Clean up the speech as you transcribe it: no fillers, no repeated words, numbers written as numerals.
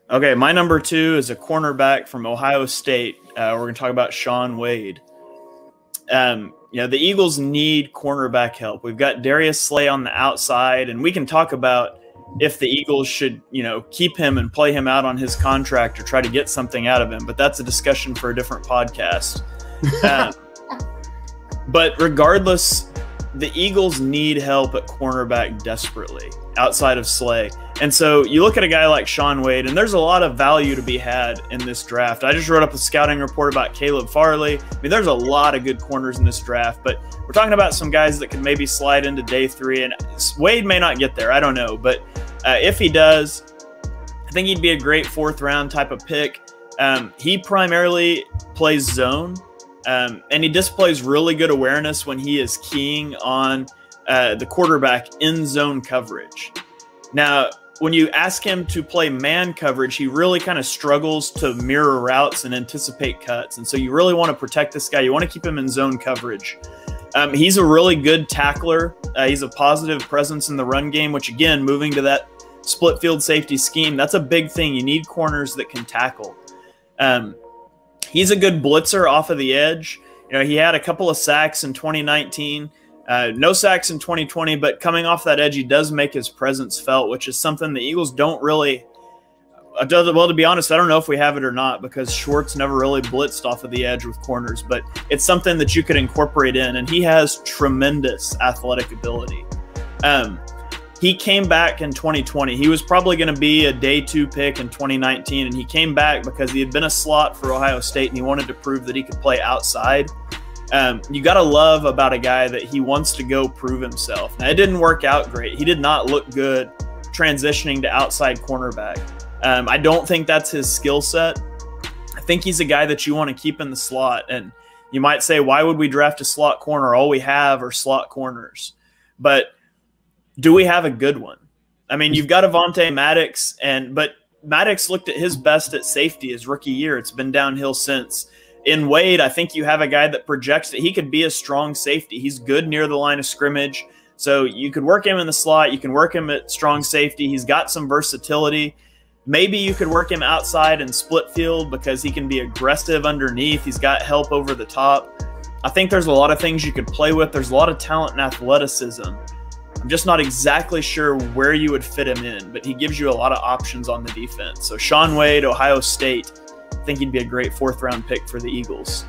Okay, my number 2 is a cornerback from Ohio State. We're going to talk about Shaun Wade. The Eagles need cornerback help. We've got Darius Slay on the outside, and we can talk about if the Eagles should, keep him and play him out on his contract or try to get something out of him. But that's a discussion for a different podcast. But regardless, the Eagles need help at cornerback desperately outside of Slay. And so you look at a guy like Shaun Wade, and there's a lot of value to be had in this draft. I just wrote up a scouting report about Caleb Farley. I mean, there's a lot of good corners in this draft, but we're talking about some guys that could maybe slide into day 3. And Wade may not get there. I don't know. But if he does, I think he'd be a great 4th round type of pick. He primarily plays zone. And he displays really good awareness when he is keying on the quarterback in zone coverage. Now, when you ask him to play man coverage, he really kind of struggles to mirror routes and anticipate cuts. And so you really want to protect this guy. You want to keep him in zone coverage. He's a really good tackler. He's a positive presence in the run game, which, again, moving to that split field safety scheme, that's a big thing. You need corners that can tackle. He's a good blitzer off of the edge. He had a couple of sacks in 2019. No sacks in 2020, but coming off that edge, he does make his presence felt, which is something the Eagles don't really – well, to be honest, I don't know if we have it or not because Schwartz never really blitzed off of the edge with corners, but it's something that you could incorporate in, and he has tremendous athletic ability. He came back in 2020. He was probably going to be a day 2 pick in 2019, and he came back because he had been a slot for Ohio State, and he wanted to prove that he could play outside. You got to love about a guy that he wants to go prove himself. Now, it didn't work out great. He did not look good transitioning to outside cornerback. I don't think that's his skill set. I think he's a guy that you want to keep in the slot. And you might say, why would we draft a slot corner? All we have are slot corners. But do we have a good one? I mean, you've got Avonte Maddox, but Maddox looked at his best at safety his rookie year. It's been downhill since. In Wade, I think you have a guy that projects that he could be a strong safety. He's good near the line of scrimmage. So you could work him in the slot. You can work him at strong safety. He's got some versatility. Maybe you could work him outside and split field because he can be aggressive underneath. He's got help over the top. I think there's a lot of things you could play with. There's a lot of talent and athleticism. I'm just not exactly sure where you would fit him in, but he gives you a lot of options on the defense. So Shaun Wade, Ohio State, I think he'd be a great 4th round pick for the Eagles.